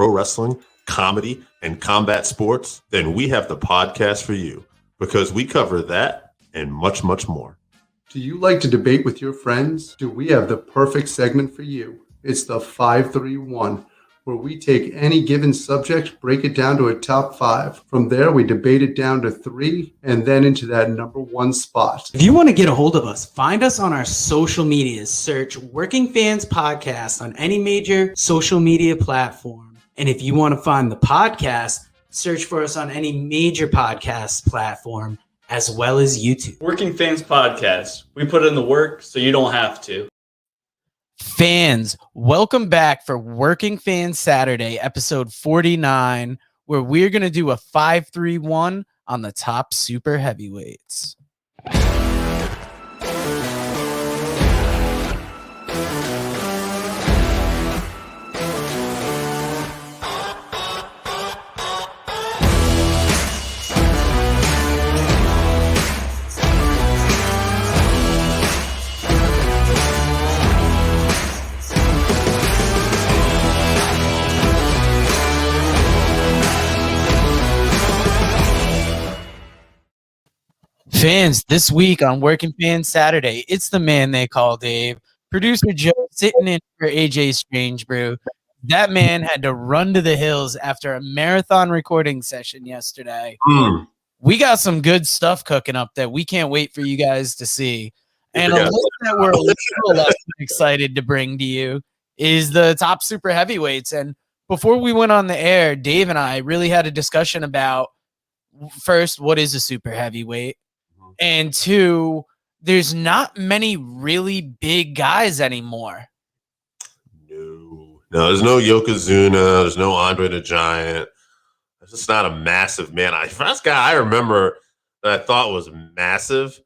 pro wrestling, comedy, and combat sports, then we have the podcast for you, because we cover that and much, much more. Do you like to debate with your friends? Do we have the perfect segment for you? It's the 531, where we take any given subject, break it down to a top 5. From there, we debate it down to 3, and then into that number 1 spot. If you want to get a hold of us, find us on our social medias. Search Working Fans Podcast on any major social media platform. And if you want to find the podcast, search for us on any major podcast platform, as well as YouTube. Working Fans Podcast. We put in the work so you don't have to. Fans, welcome back for Working Fans Saturday, episode 49, where we're going to do a 5-3-1 on the top super heavyweights. Fans, this week on Working Fans Saturday, it's the man they call Dave, producer Joe sitting in for AJ Strange Brew. That man had to run to the hills after a marathon recording session yesterday. We got some good stuff cooking up that we can't wait for you guys to see. And a list that we're a little less excited to bring to you is the top super heavyweights. And before we went on the air, Dave and I really had a discussion about, first, what is a super heavyweight? And 2, there's not many really big guys anymore. No, there's no Yokozuna. There's no Andre the Giant. It's just not a massive man. First guy I remember that I thought was massive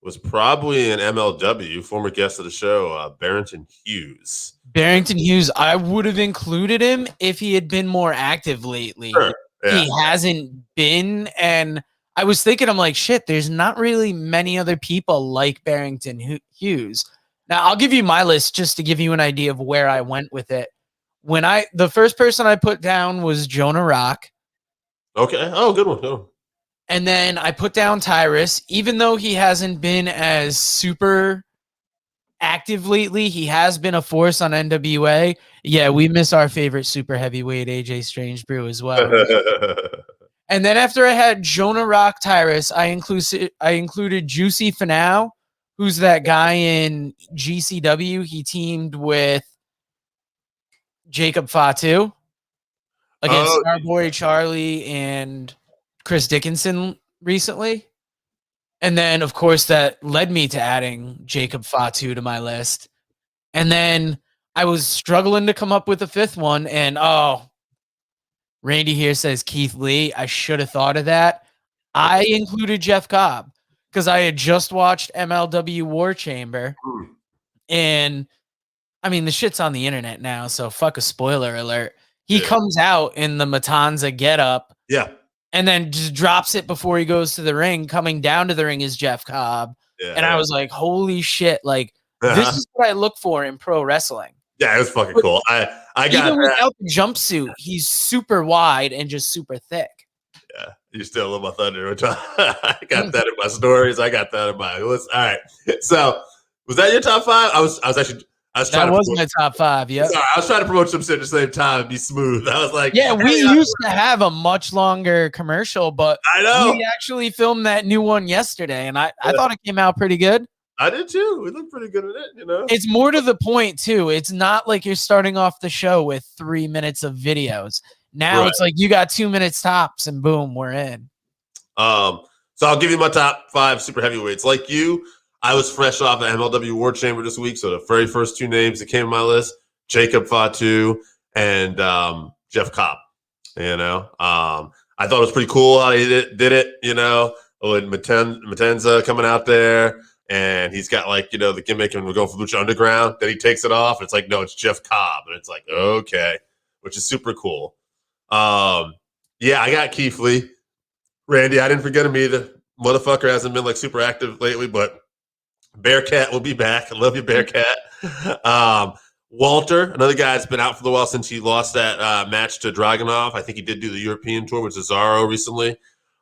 was probably an MLW, former guest of the show, Barrington Hughes. Barrington Hughes, I would have included him if he had been more active lately. Sure, yeah. He hasn't been, and I was thinking, I'm like, shit, there's not really many other people like Barrington Hughes. Now, I'll give you my list just to give you an idea of where I went with it. The first person I put down was Jonah Rock. Okay. Oh, good one. And then I put down Tyrus. Even though he hasn't been as super active lately, he has been a force on NWA. Yeah, we miss our favorite super heavyweight, AJ Strange Brew, as well. And then after I had Jonah Rock, Tyrus, I included Juicy Finau, who's that guy in GCW. He teamed with Jacob Fatu against Starboy Charlie and Chris Dickinson recently. And then, of course, that led me to adding Jacob Fatu to my list. And then I was struggling to come up with a 5th one, and Randy here says Keith Lee. I should have thought of that. I included Jeff Cobb because I had just watched MLW War Chamber. And, I mean, the shit's on the internet now, so fuck a spoiler alert. He comes out in the Matanza getup. Yeah. And then just drops it before he goes to the ring. Coming down to the ring is Jeff Cobb. Yeah, and I was like, holy shit. Like, this is what I look for in pro wrestling. Yeah, it was fucking cool. I got even without the jumpsuit, he's super wide and just super thick. Yeah, you still love my thunder. I got that in my stories. I got that in my list. All right. So was that your top 5? I was That was my top 5. Yeah. Sorry, I was trying to promote some shit at the same time, be smooth. I was like, yeah, we used to have a much longer commercial, but I know we actually filmed that new one yesterday, and I thought it came out pretty good. I did too. We looked pretty good at it, you know. It's more to the point too. It's not like you're starting off the show with 3 minutes of videos. Now it's like you got 2 minutes tops, and boom, we're in. So I'll give you my top 5 super heavyweights. Like you, I was fresh off of MLW War Chamber this week, so the very first 2 names that came on my list, Jacob Fatu and Jeff Cobb. You know, I thought it was pretty cool how he did it. You know, with Matanza coming out there. And he's got, like, you know, the gimmick and we're going for Lucha Underground. Then he takes it off. It's like, no, it's Jeff Cobb. And it's like, okay, which is super cool. Yeah, I got Keith Lee. Randy, I didn't forget him either. Motherfucker hasn't been, like, super active lately, but Bearcat will be back. I love you, Bearcat. Walter, another guy that's been out for a while since he lost that match to Dragunov. I think he did do the European tour with Cesaro recently.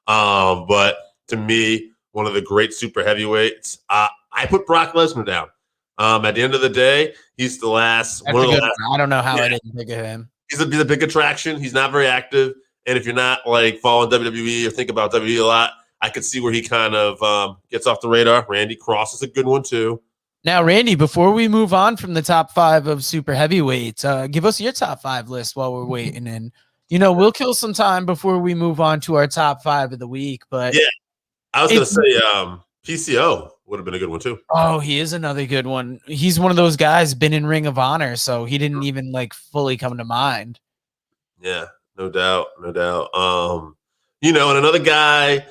But to me, one of the great super heavyweights. I put Brock Lesnar down. At the end of the day, he's the last. That's a good one. I don't know how I didn't think of him. He's a big attraction. He's not very active. And if you're not like following WWE or think about WWE a lot, I could see where he kind of gets off the radar. Randy Cross is a good one too. Now, Randy, before we move on from the top 5 of super heavyweights, give us your top 5 list while we're waiting. And, we'll kill some time before we move on to our top 5 of the week. But yeah, I was going to say PCO would have been a good one too. Oh, he is another good one. He's one of those guys been in Ring of Honor, so he didn't even like fully come to mind. Yeah, no doubt. And another guy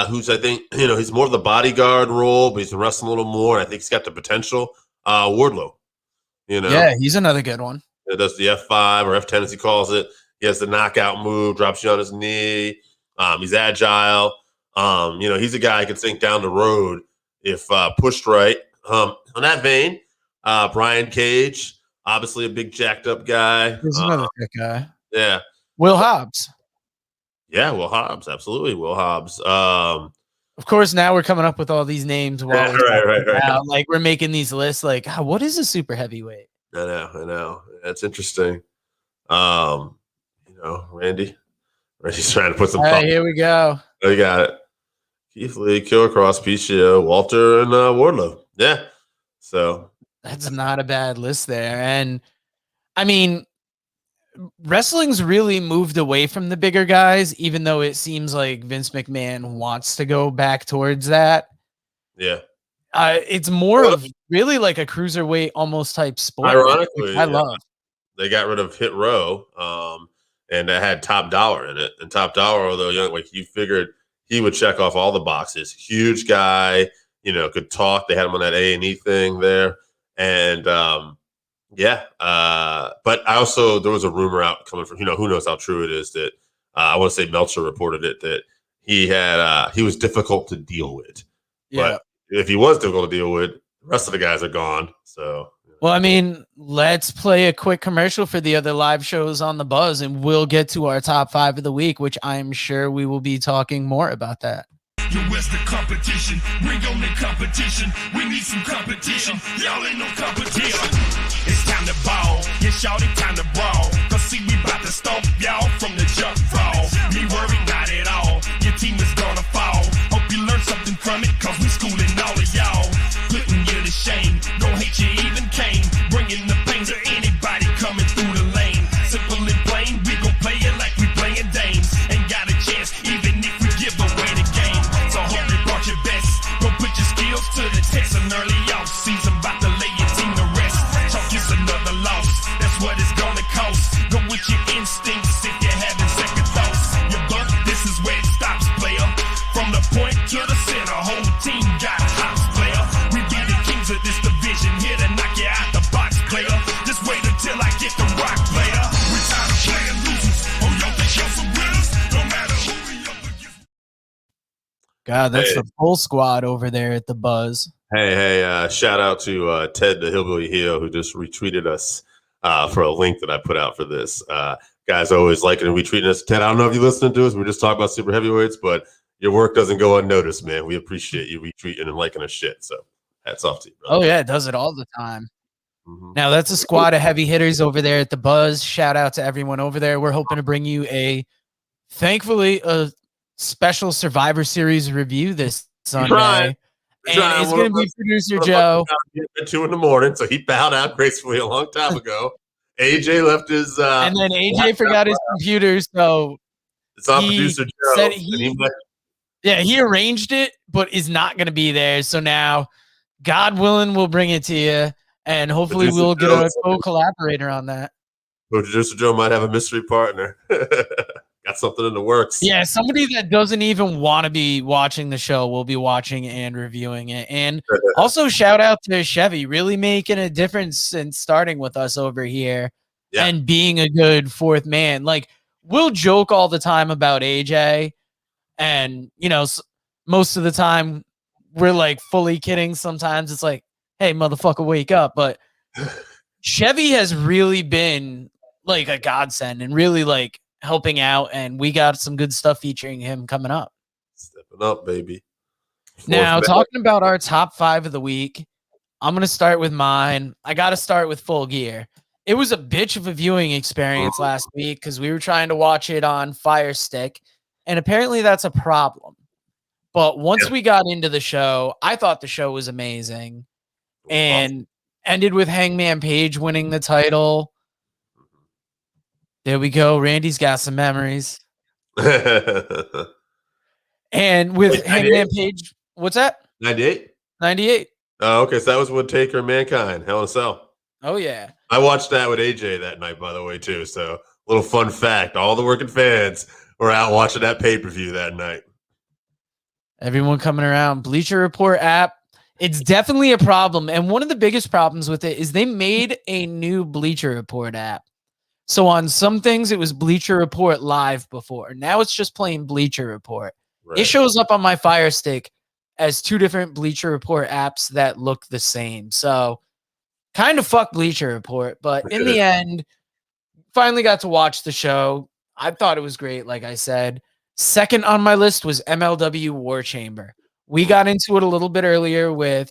who's I think he's more of the bodyguard role, but he's been wrestling a little more. And I think he's got the potential. Wardlow. Yeah, he's another good one. He does the F5 or F10 as he calls it. He has the knockout move, drops you on his knee. He's agile. He's a guy who can think down the road if pushed right. On that vein, Brian Cage, obviously a big jacked up guy. He's another good guy. Yeah. Will Hobbs. Yeah, Will Hobbs. Absolutely. Will Hobbs. Of course, now we're coming up with all these names. While right. Like we're making these lists. Like, what is a super heavyweight? I know. That's interesting. Randy's trying to put some. All right, here we go. Oh, you got it. Keith Lee, Killer Cross, PCO, Walter, and Wardlow. Yeah. So that's not a bad list there. And I mean, wrestling's really moved away from the bigger guys, even though it seems like Vince McMahon wants to go back towards that. Yeah. It's more of really like a cruiserweight almost type sport. Ironically, I love. They got rid of Hit Row, and that had Top Dollar in it. And Top Dollar, although you figured he would check off all the boxes. Huge guy, could talk. They had him on that A&E thing there. And but I also, there was a rumor out coming from, who knows how true it is, that I want to say Meltzer reported it, that he was difficult to deal with. Yeah. But if he was difficult to deal with, the rest of the guys are gone. So, well, I mean, let's play a quick commercial for the other live shows on the Buzz, and we'll get to our top 5 of the week, which I'm sure we will be talking more about that. You where's the competition? Bring on the competition. We need some competition. Y'all ain't no competition. It's time to ball. Yeah, shawty, time to brawl. Cause see, we about to stomp y'all from the jump fall. Me worry not at all. Your team is gonna fall. Hope you learn something from it, cause we schooling all of y'all. Putting you to shame. Don't hate you even came. Bringing the pain to anybody coming through the lane. Simple and plain, we gon' play it like we playing dames. Ain't got a chance, even if we give away the game. So hope you brought your best. Go put your skills to the test. An early off season, about to lay your team to rest. Chalk is another loss. That's what it's gonna cost. Go with your instincts if you're having second thoughts. Your buck, this is where it stops, player. From the point to the center, whole team got hops, player. We be the kings of this division, here to knock you out the box, player. Just wait until I get the rock, player. We tired of playing losers. Oh, y'all think y'all some winners? No matter who we up against. God, that's the full squad over there at the Buzz. Hey, shout out to Ted the Hillbilly Heel, who just retweeted us for a link that I put out for this. Guys always liking and retweeting us. Ted, I don't know if you're listening to us. We're just talking about super heavyweights, but your work doesn't go unnoticed, man. We appreciate you retweeting and liking us shit. So hats off to you, brother. Oh, yeah, it does it all the time. Now, that's a squad of heavy hitters over there at the Buzz. Shout out to everyone over there. We're hoping to bring you thankfully, a special Survivor Series review this Sunday. And it's going to be producer Joe. At 2 a.m, so he bowed out gracefully a long time ago. AJ left his. And then AJ forgot his computer, so it's on producer Joe. Said he arranged it, but is not going to be there. So now, God willing, we'll bring it to you, and hopefully we'll get a co-collaborator on that. Producer Joe might have a mystery partner. Got something in the works. Yeah, somebody that doesn't even want to be watching the show will be watching and reviewing it. And also shout out to Chevy, really making a difference in starting with us over here and being a good fourth man. Like, we'll joke all the time about AJ, and, most of the time we're like fully kidding. Sometimes it's like, hey, motherfucker, wake up. But Chevy has really been like a godsend and really like helping out, and we got some good stuff featuring him coming up. Stepping up, baby. Now, Fourth talking about our top 5 of the week, I'm going to start with mine. I got to start with Full Gear. It was a bitch of a viewing experience last week because we were trying to watch it on Fire Stick, and apparently that's a problem. But once we got into the show, I thought the show was amazing and ended with Hangman Page winning the title. There we go. Randy's got some memories. And with Hangman Page, what's that? 98? 98. Oh, okay. So that was with Taker Mankind, Hell in a Cell. Oh, yeah. I watched that with AJ that night, by the way, too. So, little fun fact: all the working fans were out watching that pay-per-view that night. Everyone coming around. Bleacher Report app. It's definitely a problem. And one of the biggest problems with it is they made a new Bleacher Report app. So on some things, it was Bleacher Report Live before. Now it's just plain Bleacher Report. Right. It shows up on my Fire Stick as 2 different Bleacher Report apps that look the same. So kind of fuck Bleacher Report. But in the end, finally got to watch the show. I thought it was great, like I said. Second on my list was MLW War Chamber. We got into it a little bit earlier with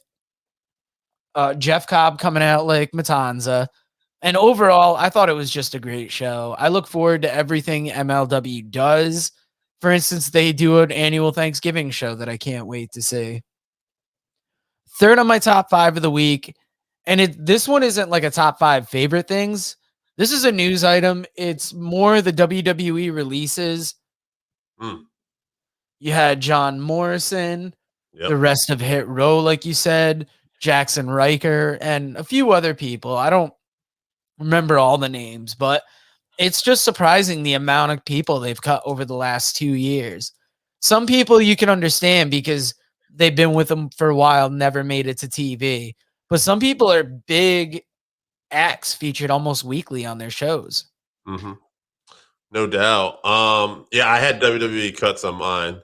Jeff Cobb coming out like Matanza. And overall, I thought it was just a great show. I look forward to everything MLW does. For instance, they do an annual Thanksgiving show that I can't wait to see. Third on my top 5 of the week, and this one isn't like a top 5 favorite things. This is a news item. It's more the WWE releases. You had John Morrison, the rest of Hit Row, like you said, Jackson Riker, and a few other people. I don't remember all the names, but it's just surprising the amount of people they've cut over the last 2 years. Some people you can understand because they've been with them for a while, never made it to TV. But some people are big acts featured almost weekly on their shows. Mm-hmm. No doubt. Yeah, I had WWE cuts on mine.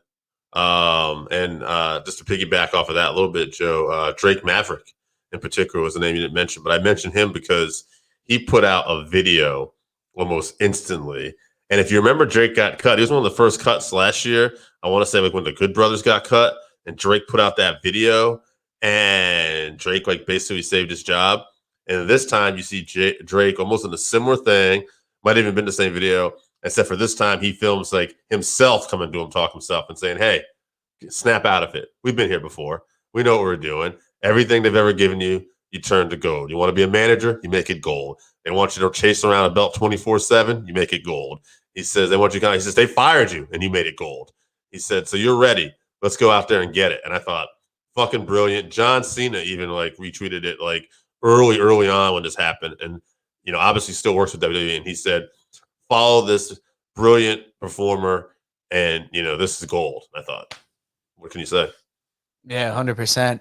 And just to piggyback off of that a little bit, Joe, Drake Maverick in particular was the name you didn't mention, but I mentioned him because he put out a video almost instantly. And if you remember, Drake got cut. He was one of the first cuts last year. I want to say like when the Good Brothers got cut and Drake put out that video and Drake like basically saved his job. And this time you see Drake almost in a similar thing. Might have even been the same video, except for this time he films like himself coming to him, talk himself and saying, hey, snap out of it. We've been here before. We know what we're doing. Everything they've ever given you, you turn to gold. You want to be a manager? You make it gold. They want you to chase around a belt 24/7. You make it gold. He says, they want you he says, they fired you and you made it gold. He said, so you're ready. Let's go out there and get it. And I thought, fucking brilliant. John Cena even like retweeted it like early on when this happened. And, you know, obviously still works with WWE. And he said, follow this brilliant performer. And, you know, this is gold. I thought, what can you say? Yeah, 100%.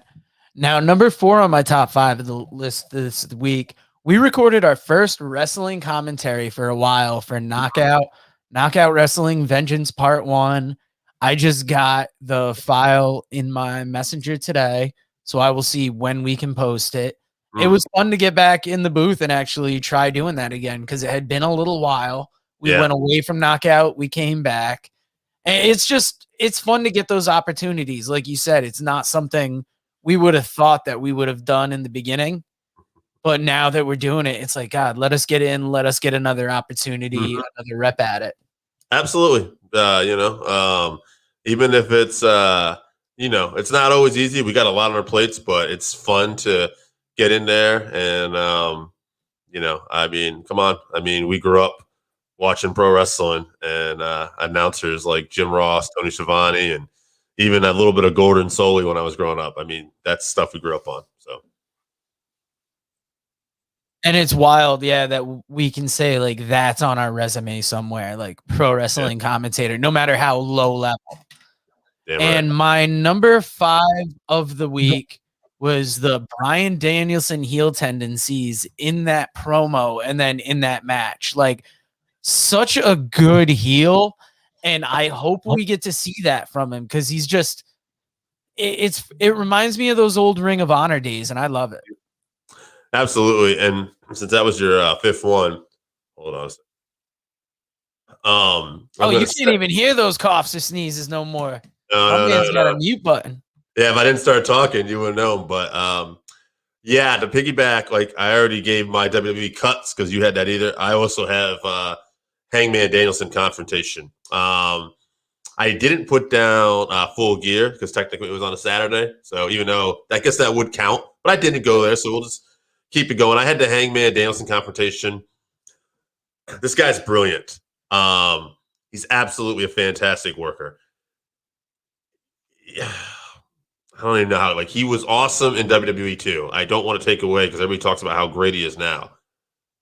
Now, number 4 on my top 5 of the list this week, we recorded our first wrestling commentary for a while for Knockout Wrestling Vengeance Part 1. I just got the file in my messenger today, so I will see when we can post it. It was fun to get back in the booth and actually try doing that again because it had been a little while. We went away from Knockout. We came back. And it's fun to get those opportunities. Like you said, it's not something we would have thought that we would have done in the beginning. But now that we're doing it, it's like, God, let us get in. Let us get another opportunity, another rep at it. Absolutely. Even if it's, it's not always easy. We got a lot on our plates, but it's fun to get in there. And, I mean, come on. I mean, we grew up watching pro wrestling and announcers like Jim Ross, Tony Schiavone, and even a little bit of Gordon Soley when I was growing up. I mean, that's stuff we grew up on. So. And it's wild, that we can say like that's on our resume somewhere, like pro wrestling commentator, no matter how low level. Damn and right. my number 5 of the week was the Bryan Danielson heel tendencies in that promo and then in that match. Like such a good heel. And I hope we get to see that from him because he's just it reminds me of those old Ring of Honor days, and I love it. Absolutely. And since that was your fifth one, hold on a second. Oh, you can't even hear those coughs or sneezes no more. No, My no, man's no, got no. a mute button. Yeah, if I didn't start talking, you wouldn't know. But yeah, to piggyback, like I already gave my WWE cuts because you had that either. I also have Hangman Danielson confrontation. I didn't put down Full Gear because technically it was on a Saturday. So even though I guess that would count, but I didn't go there. So we'll just keep it going. I had the Hangman Danielson confrontation. This guy's brilliant. He's absolutely a fantastic worker. Yeah. I don't even know how. Like he was awesome in WWE too. I don't want to take away because everybody talks about how great he is now,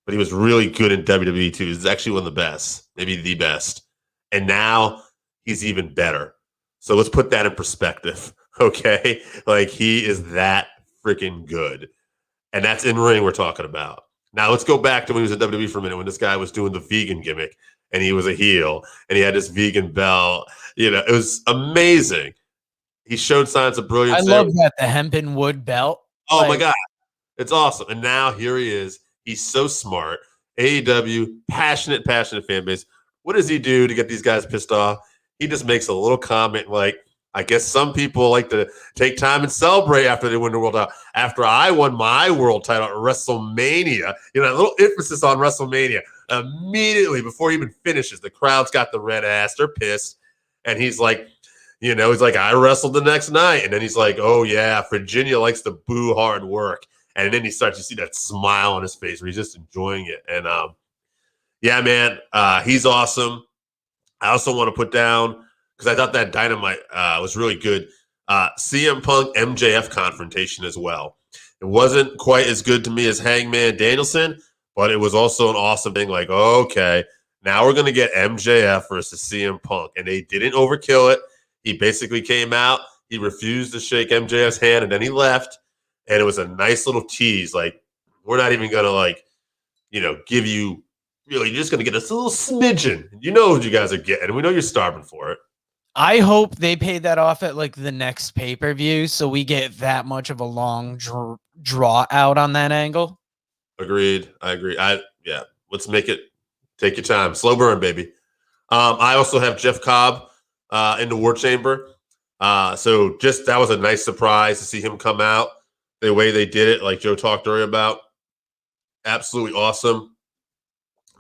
but he was really good in WWE too. He's actually one of the best, maybe the best. And now he's even better. So let's put that in perspective, okay? Like he is that freaking good, and that's in ring we're talking about. Now let's go back to when he was in WWE for a minute when this guy was doing the vegan gimmick and he was a heel and he had this vegan belt. You know, it was amazing. He showed signs of brilliance. I love that, the hempen wood belt. Oh my God. It's awesome. And now here he is. He's so smart. AEW, passionate fan base. What does he do to get these guys pissed off? He just makes a little comment like, I guess some people like to take time and celebrate after they win the world title. After I won my world title at WrestleMania, you know, a little emphasis on WrestleMania. Immediately before he even finishes, the crowd's got the red ass. They're pissed. And he's like, you know, he's like, I wrestled the next night. And then he's like, oh, yeah, Virginia likes to boo hard work. And then he starts to see that smile on his face where he's just enjoying it. And, yeah, man, he's awesome. I also want to put down, because I thought that Dynamite was really good, CM Punk MJF confrontation as well. It wasn't quite as good to me as Hangman Danielson, but it was also an awesome thing. Like, okay, now we're going to get MJF versus CM Punk. And they didn't overkill it. He basically came out. He refused to shake MJF's hand, and then he left. And it was a nice little tease. Like, we're not even going to, like, you know, give you really, you're just going to get us a little smidgen. You know what you guys are getting. We know you're starving for it. I hope they paid that off at like the next pay-per-view so we get that much of a long draw out on that angle. Agreed. I agree. Yeah, let's make it, take your time. Slow burn, baby. I also have Jeff Cobb in the War Chamber. So just that was a nice surprise to see him come out the way they did it, like Joe talked earlier about. Absolutely awesome.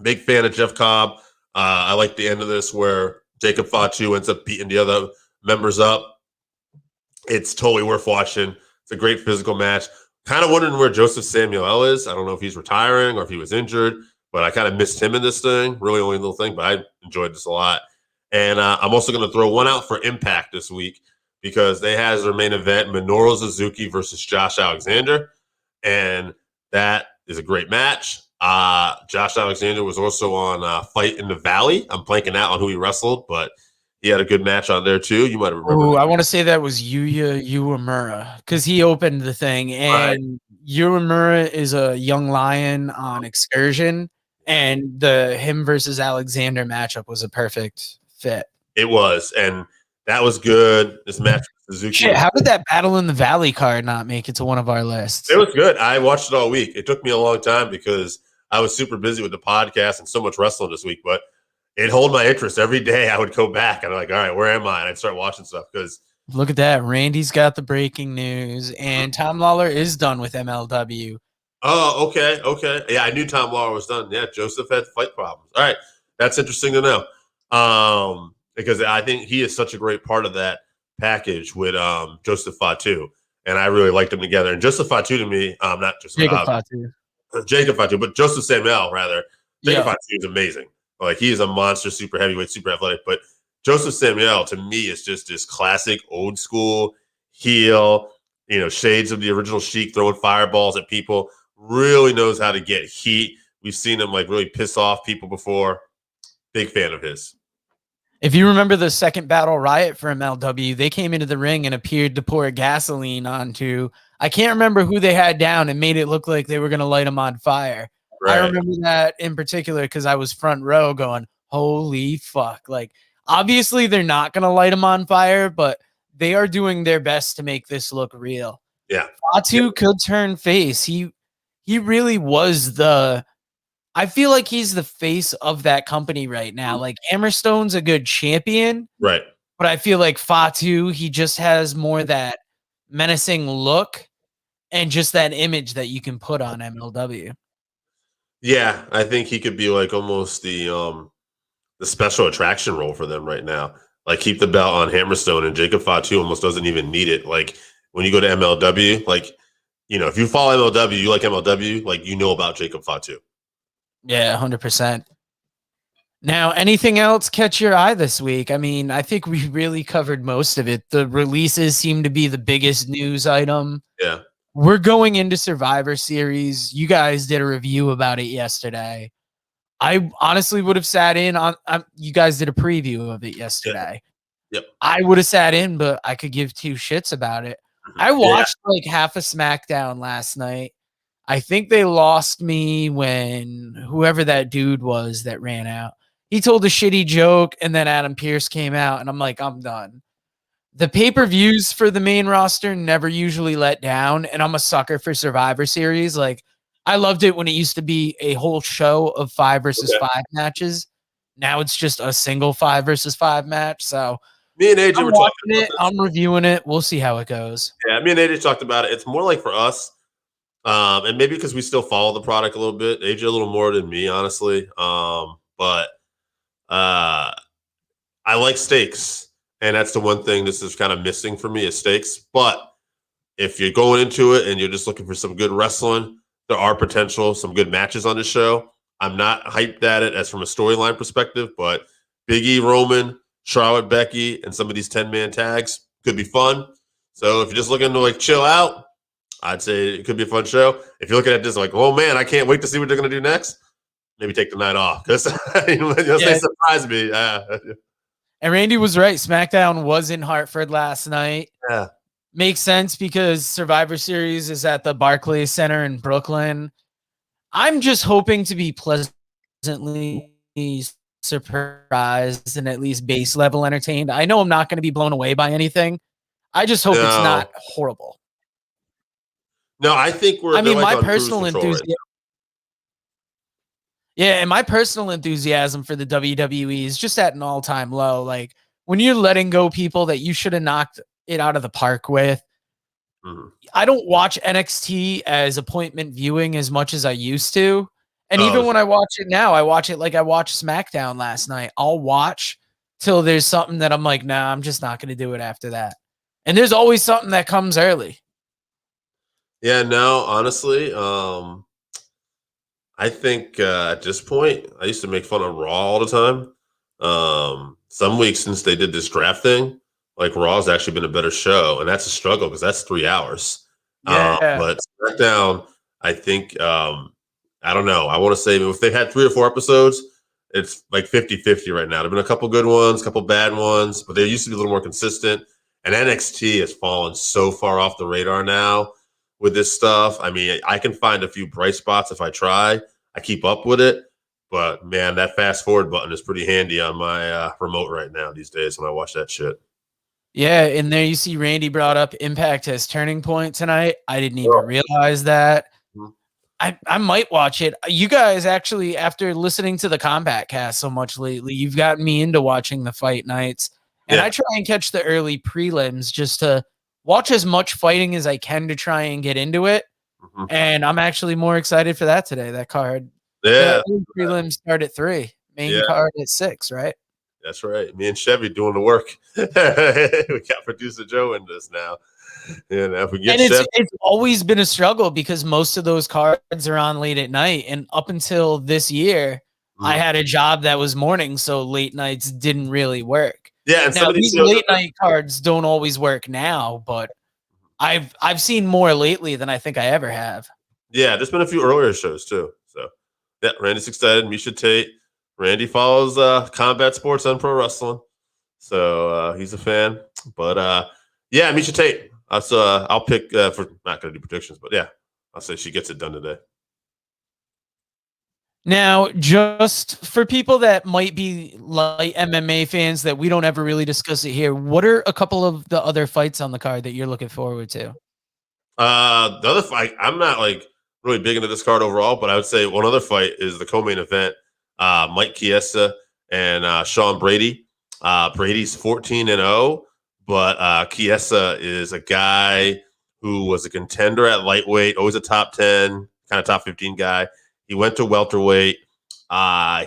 Big fan of Jeff Cobb. I like the end of this where Jacob Fatu ends up beating the other members up. It's totally worth watching. It's a great physical match. Kind of wondering where Joseph Samuel is. I don't know if he's retiring or if he was injured, but I kind of missed him in this thing. Really only a little thing, but I enjoyed this a lot. And I'm also going to throw one out for Impact this week because they has their main event, Minoru Suzuki versus Josh Alexander. And that is a great match. Josh Alexander was also on Fight in the Valley. I'm blanking out on who he wrestled, but he had a good match on there too. You might have remembered. Oh, I want to say that was Yuya Uemura because he opened the thing, and Uemura is a young lion on excursion, and the him versus Alexander matchup was a perfect fit. It was, and that was good. This match with Suzuki. Shit, how did that Battle in the Valley card not make it to one of our lists? It was good. I watched it all week. It took me a long time because I was super busy with the podcast and so much wrestling this week, but it held my interest. Every day I would go back and I'm like, all right, where am I? And I'd start watching stuff because look at that. Randy's got the breaking news, and Tom Lawler is done with MLW. Oh, okay. Okay. Yeah, I knew Tom Lawler was done. Yeah, Joseph had fight problems. All right. That's interesting to know. Because I think he is such a great part of that package with Joseph Fatu. And I really liked them together. And Joseph Fatu to me, not just Jacob Fatu, but Joseph Samuel, rather. Jacob Yeah. Fatu is amazing. Like, he is a monster, super heavyweight, super athletic. But Joseph Samuel, to me, is just this classic, old school heel, you know, shades of the original Sheik, throwing fireballs at people. Really knows how to get heat. We've seen him, like, really piss off people before. Big fan of his. If you remember the second Battle Riot for MLW, they came into the ring and appeared to pour gasoline onto, I can't remember who they had down, and made it look like they were going to light them on fire. Right. I remember that in particular because I was front row going, holy fuck. Like, obviously they're not going to light them on fire, but they are doing their best to make this look real. Yeah. Fatu could turn face. He he really was I feel like he's the face of that company right now. Like Hammerstone's a good champion, Right. but I feel like Fatu, he just has more that menacing look and just that image that you can put on MLW. Yeah, I think he could be like almost the special attraction role for them right now. Like keep the belt on Hammerstone, and Jacob Fatu almost doesn't even need it. Like when you go to MLW, like if you follow MLW, you like MLW, like about Jacob Fatu. Yeah, 100%. Now, anything else catch your eye this week? I mean, I think we really covered most of it. The releases seem to be the biggest news item. Yeah. We're going into Survivor Series. You guys did a review about it yesterday. I honestly would have sat in on. You guys did a preview of it yesterday. Yep. I would have sat in, but I could give two shits about it. I watched like half a SmackDown last night. I think they lost me when whoever that dude was that ran out. He told a shitty joke, and then Adam Pearce came out, and I'm like, I'm done. The pay-per-views for the main roster never usually let down, and I'm a sucker for Survivor Series. Like, I loved it when it used to be a whole show of 5 versus 5 matches. Now it's just a single 5 versus 5 match. So me and AJ I'm were watching talking it. I'm reviewing it. We'll see how it goes. Yeah, me and AJ talked about it. It's more like for us, and maybe because we still follow the product a little bit. AJ a little more than me, honestly. But I like stakes, and that's the one thing this is kind of missing for me is stakes. But if you're going into it and you're just looking for some good wrestling, there are some good matches on the show. I'm not hyped at it as from a storyline perspective, but Big E, Roman, Charlotte, Becky, and some of these 10-man tags could be fun. So if you're just looking to like chill out, I'd say it could be a fun show. If you're looking at this like, oh man, I can't wait to see what they're going to do next, maybe take the night off because they surprised me. And Randy was right. SmackDown was in Hartford last night. Yeah. Makes sense because Survivor Series is at the Barclays Center in Brooklyn. I'm just hoping to be pleasantly surprised and at least base level entertained. I know I'm not going to be blown away by anything. I just hope it's not horrible. No, I think my personal enthusiasm. Yeah, and my personal enthusiasm for the WWE is just at an all-time low. Like when you're letting go people that you should have knocked it out of the park with. I don't watch NXT as appointment viewing as much as I used to. And even when I watch it now, I watch it like I watched SmackDown last night. I'll watch till there's something that I'm like, nah, I'm just not going to do it after that. And there's always something that comes early. Yeah, no, honestly, I think at this point, I used to make fun of Raw all the time. Some weeks since they did this draft thing, like Raw's actually been a better show, and that's a struggle because that's 3 hours. But SmackDown, I think, I don't know. I want to say if they've had 3 or 4 episodes, it's like 50-50 right now. There've been a couple good ones, a couple bad ones, but they used to be a little more consistent. And NXT has fallen so far off the radar now with this stuff. I mean, I can find a few bright spots if I try. I keep up with it. But, man, that fast forward button is pretty handy on my remote right now these days when I watch that shit. Yeah, and there you see Randy brought up Impact as Turning Point tonight. I didn't even realize that. I might watch it. You guys actually, after listening to the Combat Cast so much lately, you've gotten me into watching the fight nights. And I try and catch the early prelims just to watch as much fighting as I can to try and get into it. And I'm actually more excited for that today, that card. Yeah. The prelims start at 3, main card at 6, right? That's right. Me and Chevy doing the work. We got producer Joe in this now. And if we get it's always been a struggle because most of those cards are on late at night. And up until this year, I had a job that was morning, so late nights didn't really work. Yeah, and now these late night cards don't always work now, but I've seen more lately than I think I ever have. Yeah, there's been a few earlier shows too. So yeah, Randy's excited. Misha Tate. Randy follows combat sports and pro wrestling, so he's a fan. But yeah, Misha Tate. I'll pick for not going to do predictions, but yeah, I'll say she gets it done today. Now, just for people that might be light MMA fans that we don't ever really discuss it here, what are a couple of the other fights on the card that you're looking forward to? The other fight, I'm not like really big into this card overall, but I would say one other fight is the co-main event. Mike Chiesa and Sean Brady. Brady's 14-0, but Chiesa is a guy who was a contender at lightweight, always a top 10, kind of top 15 guy. He went to welterweight.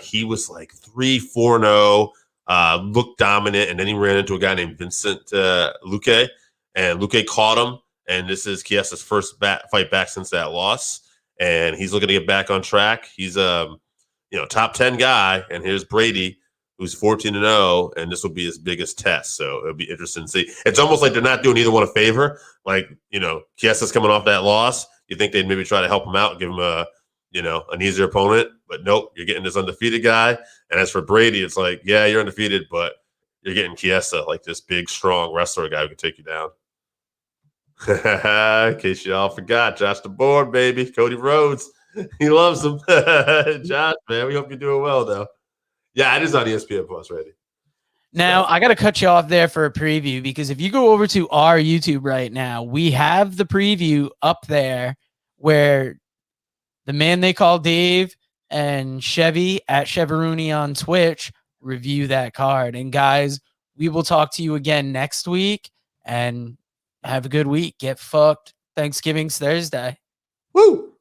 He was like 3-4-0, looked dominant, and then he ran into a guy named Vincent Luque, and Luque caught him. And this is Chiesa's first fight back since that loss, and he's looking to get back on track. He's a top 10 guy, and here's Brady, who's 14-0, and this will be his biggest test. So it'll be interesting to see. It's almost like they're not doing either one a favor. Like, Chiesa's coming off that loss. You think they'd maybe try to help him out, give him an easier opponent, but nope, you're getting this undefeated guy. And as for Brady, it's like, yeah, you're undefeated, but you're getting Chiesa, like this big, strong wrestler guy who can take you down. In case y'all forgot, Josh DeBoer, baby, Cody Rhodes, he loves him. Josh, man, we hope you're doing well, though. Yeah, it is on ESPN Plus, ready. Now, I got to cut you off there for a preview, because if you go over to our YouTube right now, we have the preview up there where the man they call Dave and Chevy at Cheveroonie on Twitch review that card. And guys, we will talk to you again next week, and have a good week. Get fucked. Thanksgiving's Thursday. Woo!